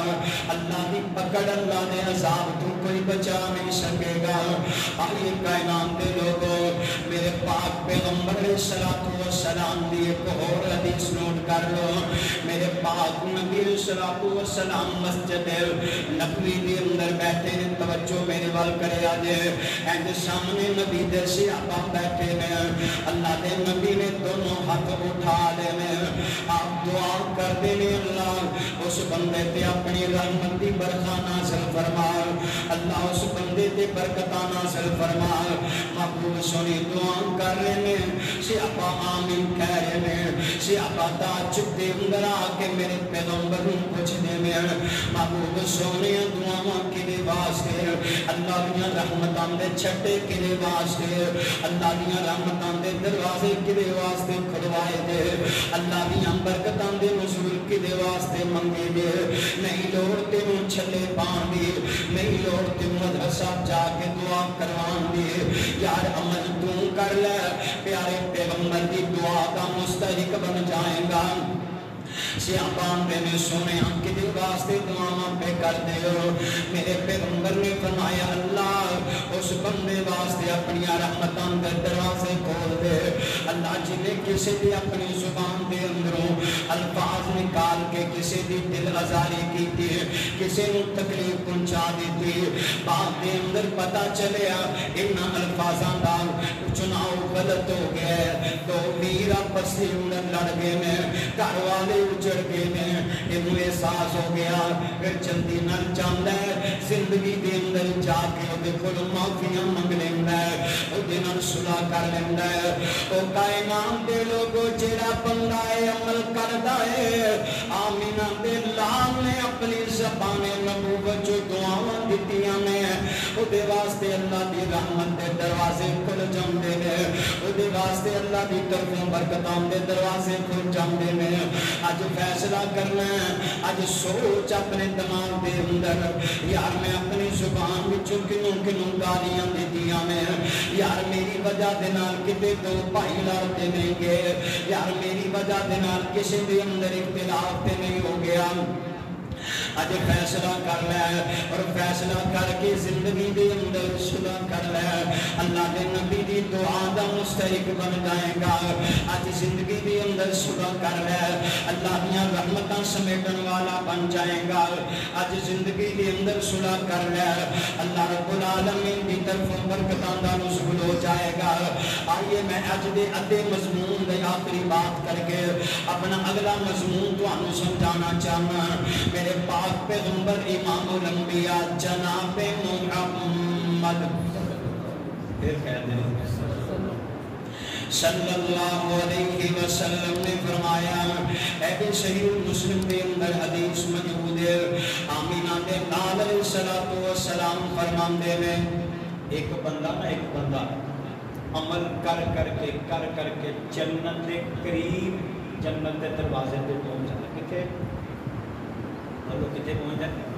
اللہ دی پکڑ اللہ دے عذاب تو کوئی بچا نہیں سکے گا۔ آئیے کائنات دے لوگوں میرے پاک پیغمبر علیہ الصلوۃ والسلام دی ایک اور حدیث نوٹ کر لو، میرے پاک نبی علیہ الصلوۃ والسلام مسجد نبوی دے اندر بیٹھے نے، توجہ میرے وال کرے آجے، اینڈ سامنے نبی دے صحابہ بیٹھے نے، اللہ دے نبی نے دونوں ہاتھ اٹھا لے نے، آپ دعا کر دے نے اللہ اس بندے تے اپنی رحمت دی برکھا نازل فرما، اللہ اس بندے تے برکت نازل فرما، محبوب سنی دعا دعا کر رہے ہیں صحابہ آمین کہہ رہے ہیں صحابہ تعجب دے اندر آ کے میرے پیغمبر نوں پوچھدے نے محبوب سونے دعاواں کدے واسطے اللہ دیاں رحمتاں دے چھٹے کدے واسطے اللہ دیاں رحمتاں دے دروازے کدے واسطے کھلوائے دے اللہ دیاں برکتاں دے نزول کدے واسطے منگے دے نہیں لوڑ تینوں چھلے پان دی نہیں لوڑ تینوں مدرسہ جا کے دعا کروان دی یار عمل تو کر لے پیارے پیغمبر دی دعا کا مستحق بن جائے گا سیابان میں سونے کے دل واسطے دعاں پہ کر دے ہو میرے پیغمبر نے فرمایا اللہ اس بندے واسطے اپنی رحمتاں دے دروازے کھول دے اللہ جنہیں کسی دی اپنی زبان دے اندروں الفاظ نکال کے کسی دی دل ازاری کی تھی کسی نو تکلیف پہنچا دیتی بات دے اندر پتا چلے ان الفاظاں دا چناؤ غلط ہو گیا تو ویر آپس سے لڑ گئے میں گھر والے اجڑ گئے میں انہوں احساس ہو گیا پھر جلدی نل چاہتا ہے زندگی دے اندر جا کے وہ دیکھو معافیاں منگ لینا ہے وہ دن صلح کر لینا ہے وہ کائنات دے لوگوں جیڑا بندہ ہے عمل کردا ہے آمینہ دے لال نے اپنی زبان نبوت جو دعاواں دتیاں نے وہ دے واسطے اللہ دی رحمت دے دروازے کھل جاندے نے وہ دے واسطے اللہ دی طرفوں برکتاں دے دروازے کھل جاندے نے اج فیصلہ کرنا ہے اج سوچ اپنے دماغ دے اندر یار میں اپنی زبان وچوں کنوں کنوں گالیاں دیتیاں میں یار میری وجہ دے نال کتے دو بھائی لڑتے نہیں گے یار میری وجہ دے نال کسی دے اندر اختلاف تے نہیں ہو گیا اج فیصلہ کر لے اور فیصلہ کر کے زندگی دے اندر صلح کر لے اللہ دے نبی دی دعا دا مستحق بن جائے گا اج زندگی دے اندر صلح کر لے اللہ دیاں رحمتاں سمیٹن والا بن جائے گا اج زندگی دے اندر صلح کر لے اللہ رب العالمین دی طرف برکتاں دا نزول ہو جائے گا آئیے میں اج دے ادھے مضمون دے آخری بات کر کے اپنا اگلا مضمون تانوں سمجھانا چاہنا میرے پاک پیغمبر امام الانبیاء جناب محمد پھر کہہ دیں صلی اللہ علیہ وسلم نے فرمایا اے بھی صحیح مسلم کے اندر حدیث موجود ہے آمینہ دے لال علیہ السلام فرماندے میں ایک بندہ عمل کر کے جنت دے قریب جنت دے دروازے تے پہنچ جاتا کتے لوگ کتے پہنچ جاتے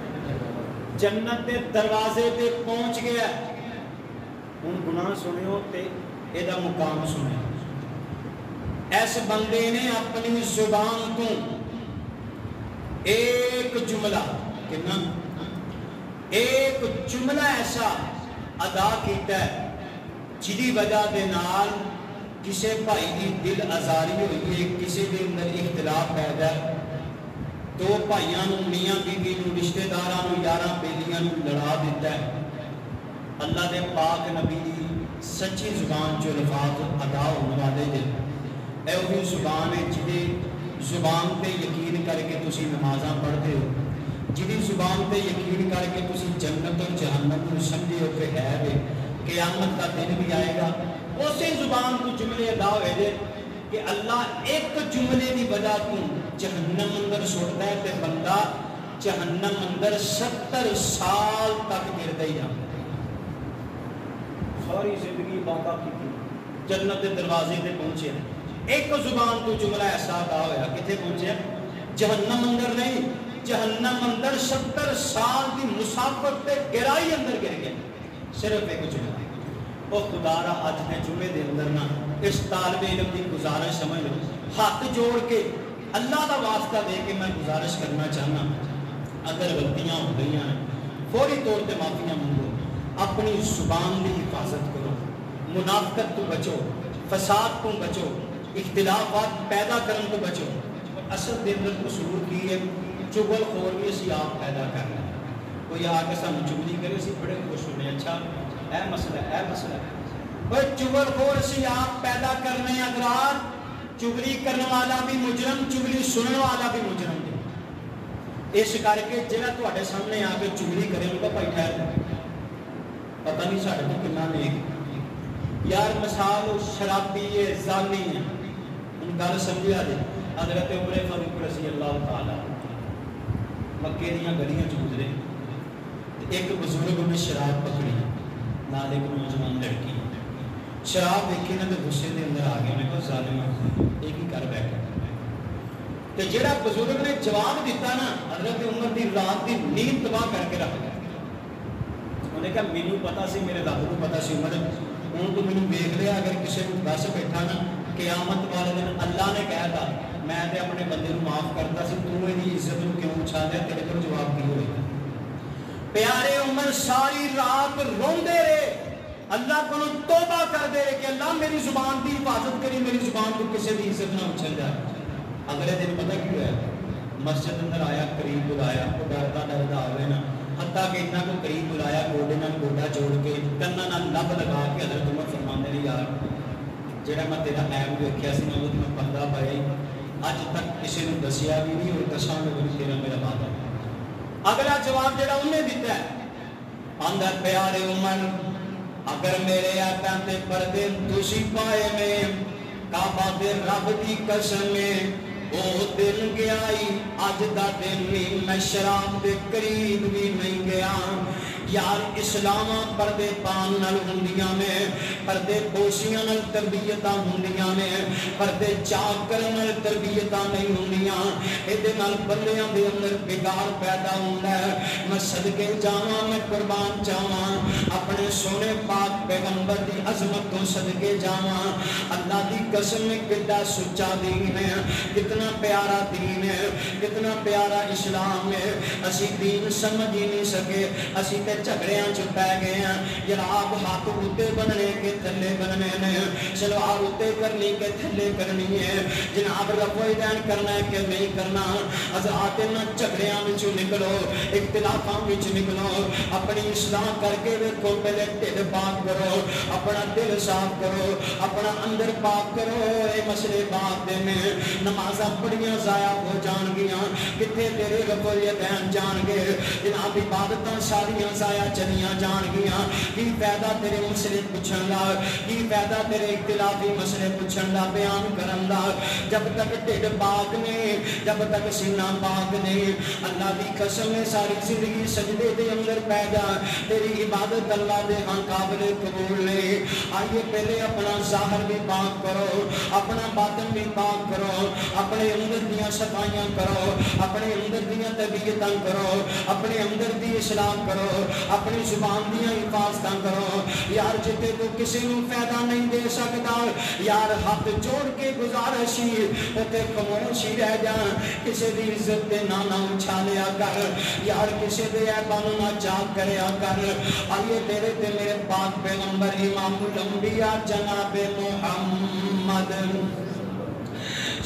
جنت دے دروازے تے پہنچ گیا ان گناہ سنیو تے ایدہ مقام سنیو ایس بندے نے اپنی زبان کو ایک جملہ کتنا ایک جملہ ایسا ادا کیتا ہے جدی وجہ دے نال کسے بھائی دی دل ازاری ہوئی ہے کسے دے اندر اختلاف پیدا ہے دو بھائیاں نو میاں بیوی نو رشتہ داراں نو یاراں بیلیاں نو لڑا دیتا ہے اللہ دے پاک نبی دی سچی زبان جو لفاظ ادا ہونے والے دے اے وہی زبان ہے جدی زبان پہ یقین کر کے تسی نمازاں پڑھتے ہو جدی زبان پہ یقین کر کے تسی جنت اور جہنم کو سمجھے ہو کہ ہے وے قیامت کا دن بھی آئے گا اسی زبان کو جملے ادا ہوئے دے کہ اللہ ایک جملے دی وجہ کو جہنم اندر سوڑتا ہے تے بندہ جہنم اندر 70 سال تک گردا ہی جاتا ہے ساری زندگی بابا کی تھی جنت دے دروازے تے پہنچے ایک زبان تو جملہ ایسا ادا ہوا کتے پہنچے جہنم اندر نہیں جہنم اندر 70 سال دی مسافت تے گہرائی اندر گر گیا صرف ایک جملہ او خدا را اج دے جمعے دے اندر نا اس طالب علم دی گزارش سمجھ لو ہاتھ جوڑ کے اللہ دا واسطہ دے کے میں گزارش کرنا چاہنا اگر غلطیاں ہو گئی ہیں فوری طور پہ معافیاں مانگو اپنی زبان کی حفاظت کرو منافقت تو بچو فساد تو بچو اختلافات پیدا کرنے تو بچو اصل دے اندر قصور کی ہے چغل خور بھی اسی آپ پیدا کرنا کوئی آ کے سانو چغلی کرے اسی بڑے خوش ہونے اچھا اے مسئلہ پر چغل خور اسی آپ پیدا کرنے اگر چغلی کرنے والا بھی مجرم چغلی سننے والا بھی مجرم دے اس کر کے جہاں تواڈے سامنے آ کے چغلی کرے ان کا بھائی ٹھہر پتہ نہیں ساڈے تو کتنا نیک یار مثال شرابی ہے، زانی ہے، ان گل سمجھا جائے۔ حضرت عمر فاروق رضی اللہ تعالیٰ مکے دیا گلیاں گزرے، ایک بزرگ نے شراب پکڑی، نال ایک نوجوان لڑکی شراب دیکھی نہ تو غصے کے اندر آ گیا، میں کہا ظالم ایک ہی کر بیٹھا۔ تو جڑا بزرگ نے جواب دیتا نا، حضرت عمر دی رات دی نیند تباہ کر کے رکھ دیا۔ انہیں کہا مینوں پتا سی، میرے رب کو پتا سی عمر، ہوں تو مینوں ویکھ لیا، اگر کسی کو دس بیٹھا نا قیامت والے دن اللہ نے کہا تھا میں تے اپنے بندے کو معاف کرتا سی، تو یہ عزت کو کیوں اچھالیا، تیرے کو جواب کی ہوئے گا۔ پیارے عمر ساری رات روندے رہے، اللہ کو توبہ کر دے کہ اللہ میری زبان کی حفاظت کری، میری زبان کو کسی کی عزت نہ اچھل جائے۔ اگلے دن پتہ کی ہوا، مسجد اندر آیا، قریب بلایا، وہ ڈرتا ڈرتا آئے نا، حتیٰ کہ اتنا کو قریب بلایا، گوڈے نال گوڈا جوڑ کے کنا نال لب لگا کے حضرت عمر فرماندے نے یار جڑا میں تیرا عیب ویکھیا سی نا وہ میں پردہ پایا ہی، اج تک کسی نے دسیا بھی نہیں اور دساں گے بھی، تیرا میرا وعدہ۔ اگلا جواب جڑا انہیں دیتا ہے، آندا پیارے عمر اگر میرے آقا تے پردے تسی پائے میں کعبہ دے رب دی قسم میں وہ دن گیا ہی اج دا دن نہیں، میں شراب دے قریب بھی نہیں گیا۔ یار اسلام پردے پان نال ہندیاں میں، پردے پوشیاں نال تربیتاں ہندیاں میں، پردے چاک کرن نال تربیتاں نہیں ہندیاں، ایدے نال بندیاں دے اندر بگاڑ پیدا ہوندا ہے۔ میں صدقے جاواں، میں قربان جاواں، اپنے سونے پاک پیغمبر دی عظمت تو صدقے جاواں۔ اللہ دی قسم میں کتنا سچا دین ہے، کتنا پیارا دین ہے، کتنا پیارا اسلام ہے۔ اسی دین سمجھ ہی نہیں سکے، اسی تے جھگڑیاں چ پے گئے ہیں۔ جناب ہاتھ اتے بننے کے تھلے بننے نے، سلوار اتے کرنی کے تھلے کرنی ہے، جناب رفع دین کرنا ہے کہ نہیں کرنا۔ حضرات نہ جھگڑیاں وچ نکلو، اختلافاں وچ نکلو، اپنی اصلاح کر کے ویکھو، پہلے ٹھڈ پاک کرو، اپنا دل صاف کرو، اپنا اندر پاک کرو۔ اے مسئلے بات دے میں نمازاں بڑیاں ضائع ہو جان گیاں، کتنے تیرے رفع دین جان گے، جناب عبادتاں ساریاں ضائع چلیاں جان گیاں۔ کی فائدہ تیرے مسئلے پوچھن دا، کی فائدہ تیرے اختلافی مسئلے پوچھن دا، بیان کرن دا، جب تک ٹھڈ پاک نہیں، جب تک سینہ پاک نہیں۔ اللہ دی قسم ہے ساری زندگی سجدے دے اندر پے جا، تیری عبادت اللہ دے ہاں قابل قبول نہیں۔ آئیے پہلے اپنا ظاہر بھی پاک کرو، اپنا باطن بھی پاک کرو، اپنے اندر دیاں صفائیاں کرو، اپنے اندر دیاں طبیعتاں کرو، اپنے اندر دی اصلاح کرو، اپنی زبان دیاں حفاظتاں کرو۔ یار جتے تو کسی نو فائدہ نہیں دے سکتا، یار ہاتھ جوڑ کے گزارشی تے خاموشی رہ جا، کسی دی عزت تے نہ اچھالیا کر، یار کسی دے عیباں نو نہ چاک کریا کر۔ آئیے تیرے تے میرے پاک پیغمبر امام الانبیاء جناب محمد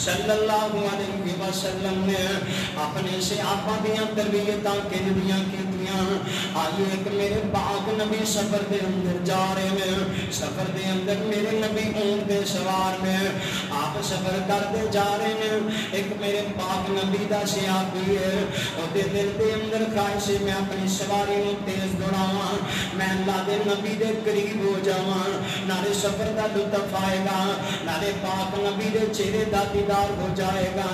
صلی اللہ علیہ وسلم نے اپنے صحابہ دیاں تربیتاں کیندیاں کیتیاں۔ آئیے ایک میرے پاک نبی سفر دے اندر جا رہے ہیں، سفر دے اندر میرے نبی اونٹ دے سوار میں، آپ سفر کرتے جا رہے ہیں، ایک میرے پاک نبی دا صحابی ہے، اودے دل دے اندر خواہش ہے میں اپنی سواری نو تیز دوڑاواں، میں اللہ دے نبی دے قریب ہو جاواں، نالے سفر دا لطف آئے گا، نالے پاک نبی دے چہرے دا دیدار ہو جائے گا۔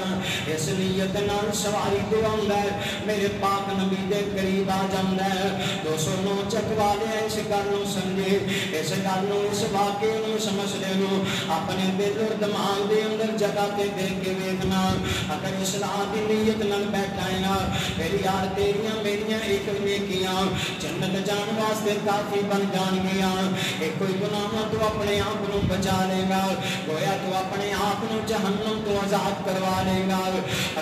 اس نیت نال سواری تے آندا ہے، میرے پاک نبی دے قریب آ جاندا ہے۔ 209 چک والے اس گل نوں سمجھے، اس گل نوں، اس واقعے نوں سمجھدے نوں اپنے دل اور دماغ دے اندر جگہ تے دیکھ کے ویکھنا۔ اگر اصلاح دی نیت نال بیٹھا ہے نا، پھر یار تیریاں میریاں ایک نیکیاں جنت جان واسطے کافی بن جان گیاں۔ ایک کوئی گناہ تو اپنے آپ نوں بچا لے گا، گویا تو اپنے آپ نوں جہنم تو آزاد کروا لے گا۔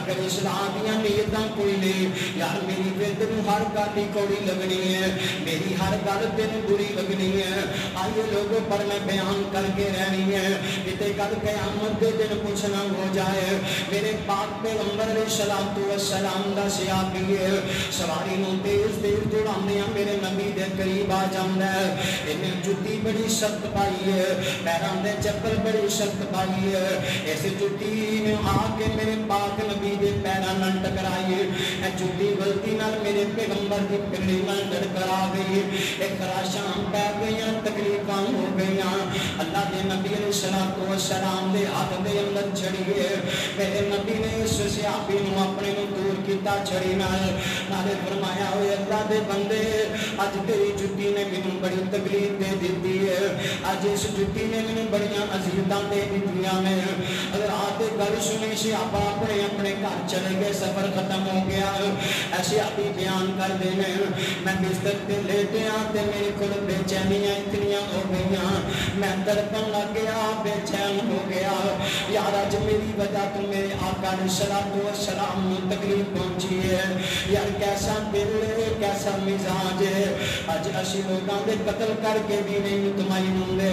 اگر اصلاح دیاں نیتاں کوئی نہیں، یار میری پھر تینوں ہر گل ہی کوڑی لگنی ہے، میری ہر گل تینوں بری لگنی ہے۔ آئیے لوگوں پر میں بیان کر کے رہنی ہے، کتے کل قیامت دے دن پوچھنا ہو جائے۔ میرے پاک پیغمبر علیہ الصلوۃ والسلام دا صحابی ہے، سواری نوں تیز تیز دوڑاندیاں میرے نبی دے قریب آ جاندا ہے۔ انہیں جُتی بڑی سخت پائی ہے، پیراں دے چپل بڑی سخت پائی ہے، اس جُتی نے آ کے میرے پاک نبی دے پیراں نال ٹکرائی، اے جُتی غلطی نال میرے پیغمبر دی پگڑی نال ٹکرا گئی، ایک خراشاں پے گئیاں، تکلیفاں ہو گئیاں۔ اللہ دے نبی علیہ السلام دے ہاتھ دے اندر چھڑی ہے میرے نبی نے اس صحابی نو اپنے نو دور کیتا چھڑی نالے فرمایا ہوئے اللہ دے بندے اج تیری جتی نے مینوں بڑی تکلیف دے دیتی ہے اج اس جتی نے مینوں بڑیاں اذیتاں دے دتیاں نے اگر آتے گل سنی سی آپ اپنے اپنے گھر چلے گئے سفر ختم ہو گیا ایسے آپ ہی بیان کر دینے میں بستر تے لیٹیا تے میری کل بے چینیاں اتنیاں ہو گئیاں میں تڑپن لگ گیا بے چین ہو گیا یار اج میری وجہ تو میرے آقا علیہ السلام کو تکلیف پہنچی ہے یار کیسا دل ہے کیسا مزاج ہے اج اسی لوگاں دے قتل کر کے بھی نہیں مطمئن ہوندے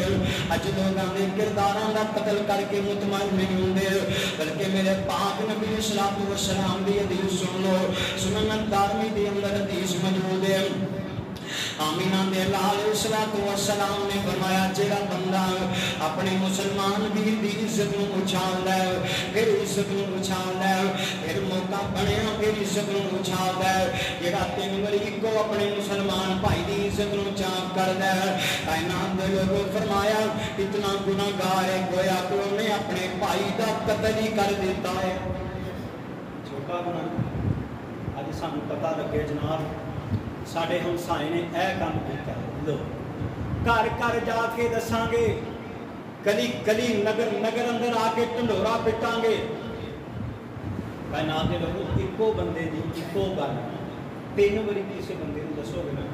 اج لوگاں دے کرداراں دا قتل کر کے مطمئن نہیں ہوندے بلکہ میرے پاک نبی صلی اللہ علیہ وسلم دی حدیث سن لو سنن دارمی دی اندر حدیث موجود ہے آمینہ دے لال السلام نے فرمایا جیڑا بندہ اپنے مسلمان بھی عزت نو اچھال دے پھر عزت نو اچھال دے پھر موقع بنیا پھر عزت نو اچھال دے جیڑا تین وری کو اپنے مسلمان بھائی دی عزت نو چاک کر دے کائنات دے لوگوں فرمایا اتنا گناہگار ہے گویا کہ انہوں نے اپنے بھائی دا قتل ہی کر دیتا ہے چھوٹا گناہ اج سانوں پتہ لگے جناب ساڈے ہمسائے نے اے کام کیتا لو گھر گھر جا کے دساں گے گلی گلی نگر نگر اندر آ کے ٹنڈورا پٹاں گے کائنات دے لوگوں اکو بندے دی اکو گل تین واری کسی بندے نوں دسو گے نا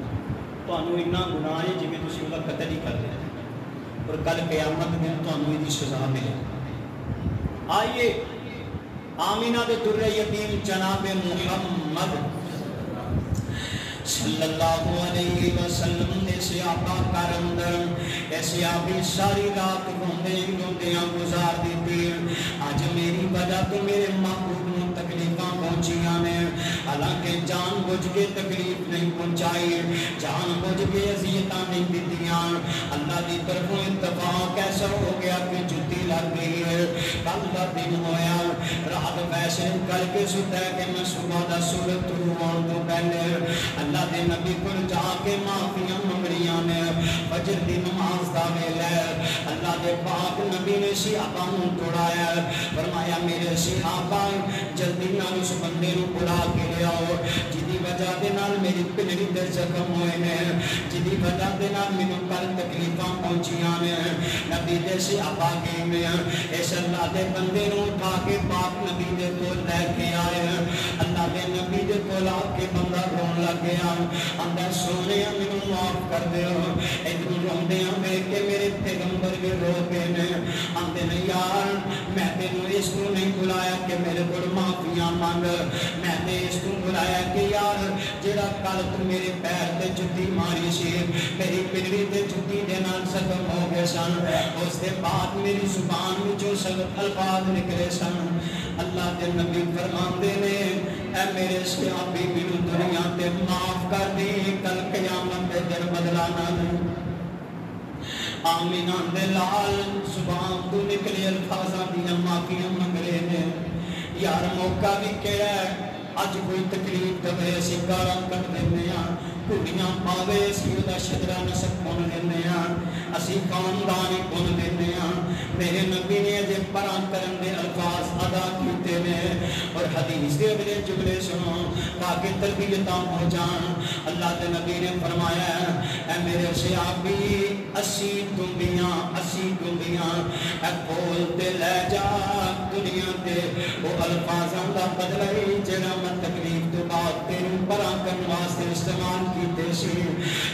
تانوں اتنا گناہ ہے جویں تسی اوندا قتل ہی کر دیا اور کل قیامت دن تانوں دی سزا ملے آئیے آمینہ دے در یتیم جناب محمد صلی اللہ علیہ وسلم نے سیابہ کر اندر ایسے آبی ساری رات گھوندیاں گزار دیتی آج میری وجہ تو میرے محبوب نو تکلیفاں پہنچیاں نے حالانکہ جان بوجھ کے تکلیف نہیں پہنچائی جان بوجھ کے اذیتاں نہیں دیتیاں اللہ دی طرفوں اتفاق ایسا ہو گیا کہ جتی لگ گئی ہے کل دا دن ہویا رات ویسے کر کے ستا ہے کہ میں صبح دا سورت روان تو پہلے اللہ دے نبی کو جا کے معافیاں منگڑیاں نے فجر دی نماز دا ویلا اللہ دے پاک نبی نے صحابہ نوں توڑایا فرمایا میرے صحابہ جلدی نال اس بندے نوں اڑا کے لے آؤ جدی وجہ دے نال میری پنڈلی تے زخم ہوئے نے جدی وجہ دے نال مینوں کل تکلیفاں پہنچیاں نے نبی دے صحابہ گئے نے اس اللہ دے بندے نوں اٹھا کے پاک نبی دے کول لے کے آئے اللہ دے نبی دے کول آ کے بندہ رون لگ گیا اندر سونے مینوں معاف کر دیو ادھر روندیاں ویکھ کے میرے پیغمبر بھی رو کے نے آندے نے یار میں تینوں اس کو نہیں بلایا کہ میرے کو معافیاں مانگ میں نے اس کو بلایا کہ یار جڑا کل تو میرے پیر تے جُتی ماری سی میری پنڈلی تے جُتی دے نال زخم ہو گئے سن اس دے بعد میری زبان وچوں سخت الفاظ نکلے سن اللہ دے نبی فرماندے نے اے میرے صحابی مینوں دنیا تے معاف کر دی کل قیامت دے دن بدلا نہ دے آمینہ دے لال زبان تو نکلے الفاظاں دیاں معافیاں منگرے نے یار موقع بھی کہڑا ہے اج کوئی تکلیف دے اسی گالاں کٹ دینے ہاں کڑیاں پاوے اسی دا شجرا نسب بن لینے ہاں اسی خاندان بن لینے ہاں میرے نبی نے اجے پراں کرن دے الفاظ ادا کیتے نے اور حدیث دے وچ جملے سنو تاکہ تربیتاں ہو جان اللہ دے نبی نے فرمایا اے میرے صحابی اسی دنیا اے بول تے لے جا دنیا تے وہ الفاظاں دا بدلہ جڑا میں تکلیف تو بعد تیرے پراں کرن واسطے استعمال کیتے سی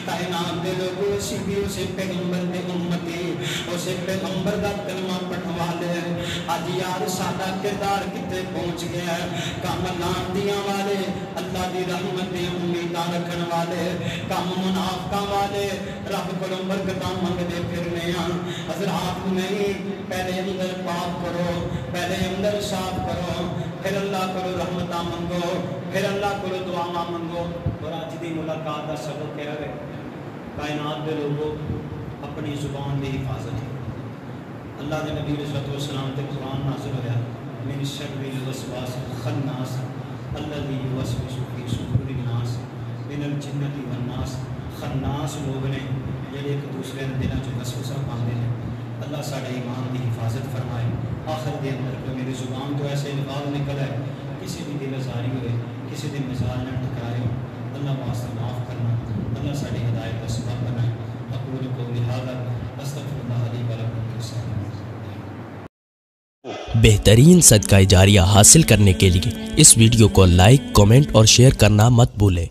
کائنات دے لوگوں سی بھی اسے پیغمبر دے امتی اسے پیغمبر دا کلمہ پڑھوا لے اج یار ساڈا کردار کتے پہنچ گیا ہے کام لاندیاں والے اللہ دی رحمت دی امیداں رکھن والے کام منافقاں والے رب کولوں برکتاں منگدے پھرنے ہاں حضرات نہیں پہلے اندر پاک کرو پہلے اندر صاف کرو پھر اللہ کو رحمتاں منگو پھر اللہ کو دعاواں منگو اور اج دی ملاقات دا سبب کیا ہے کائنات دے لوگوں اپنی زبان دی حفاظت اللہ دے نبی صلی اللہ علیہ وسلم تے قرآن نازل ہوا من شر الوسواس الخناس الذی یوسوس فی صدور الناس من الجنۃ والناس خناس لوگ نے جڑے ایک دوسرے دے دلاں چ وسوسہ پاندے ہیں اللہ ساڑھے ایمان کی حفاظت فرمائے. آخر دے اندر کوئی میری زبان تو ایسے الفاظ نکل ہے کسی بھی دل ازاری ہوئے کسی دن مزاج نہ ٹکرائے ہو اللہ واسطے معاف کرنا. اللہ ساڑھی ہدایت کا سبب بنائے. اقول قولی ھذا استغفر اللہ لی ولکم. بہترین صدقہ جاریہ حاصل کرنے کے لیے اس ویڈیو کو لائک، کمنٹ اور شیئر کرنا مت بھولیں.